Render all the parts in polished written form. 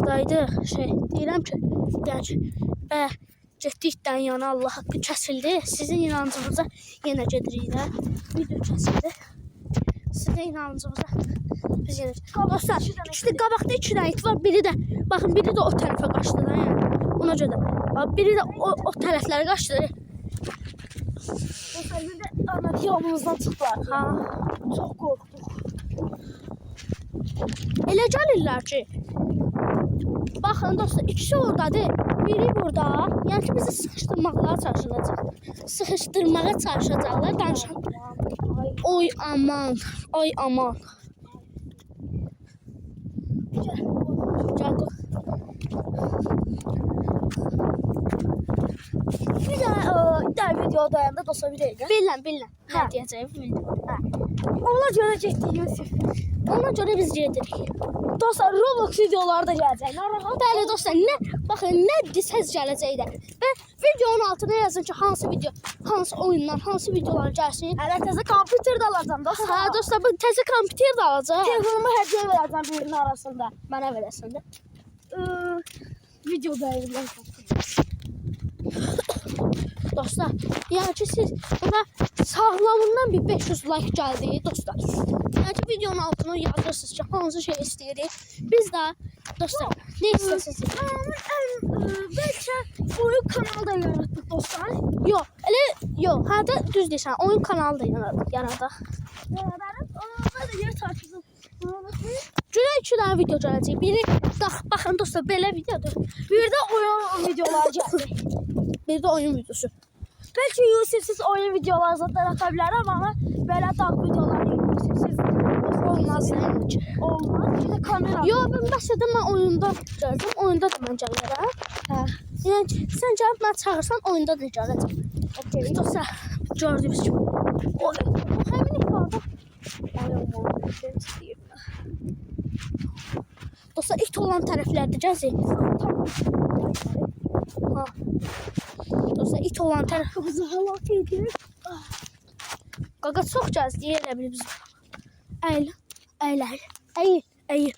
yoldaydı. Deyirəm ki, getdikdən yana Allah haqqı kəsildi. Sizin inancınıza yenə gedirik də. Video kəsildi. Sizin inancınıza biz yenə. Dostlar, qabaqda 2 dənə it var. Biri də, baxın, biri də o tərəfə qaçdı da, yəni. Ona görə də. Biri də o tərəflərə qaçdı. Dostlar, bir də ana yanımızdan çıxdılar. Ha, çox qorxduq. Elə gəlirlər ki, baxın dostlar, ikisi oradadır, biri burada. Yəni ki, bizi sıxışdırmaqlara çalışacaqlar. Sıxışdırmağa çalışacaqlar, danışan. Oy aman, ay aman. Gəl. Bir də video dayandı dostlar, bir dəqiqə. Bilən. Hə, deyəcəyim, bildim. Ona görə getdik Yusuf. Ona görə biz gedirik. Dostlar, Roblox videoları da gələcək. Bəli dostlar, baxın, nə desəz gələcək də. Və videonun altına yazın ki, hansı video, hansı oyunlar, hansı videolar gəlsin. Hələ təzə kompüter də alacağım dostlar. Hə dostlar, bu təzə kompüter də alacaq. Telefonumu hədiyyə verəcəm birinin arasında. Mənə verəsən də. Video dayandı. Dostlar, yəni ki, siz burada sağlamından bir 500 like gəldi dostlar. Yəni ki, videonun altına yazırsınız ki, hansı şey istəyirik. Biz də dostlar, nə istəsiniz? Bəlkə oyun kanalı da yaratdıq dostlar. Yox, hə də düz deyirsən, oyun kanalı da yaradaq. Yaradarıq, onlarda da yer tartışılır. Günə 2 dənə video gələcək. Biri, baxın dostlar, belə videodur. Bir də oyun videoları gələcək. Bir də oyun videosu. Bəlkə Yusufsiz oyun videoları zaten ata bilərəm, amma belə dağ videoları Yusufsiz Olmaz. olmaz. Bir də kamera. Yox, mən başladım, mən oyunda gələcəm. Oyunda da mən gəlirəm. Hə. Yəni ki, sən gəlib mən çağırsan, oyunda da gələcəm. Okay. Dostlar, gördüyünüz kimi. O həmin ifadə. Dostlar, it olan tərəflərdə gəzək. Ha. Dostlar, it olan tərəfimizə həlak edir. Qaqa çox gəzdi, elə bil biz. Əyil. Əyil.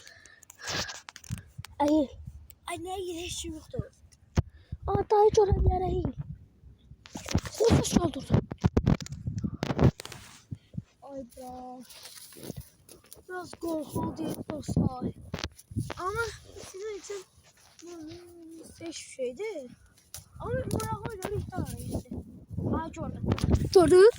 Ay nəyə girək heç şey yoxdur. Dayı görə bilər, əyil. Qoş kaldırdı. Ayda. Biraz qorxulu deyil dostlar. Ama sizin için hiçbir şeydi. Ama maraqlı görə ihtiyar edildi. Gördün. Gördün?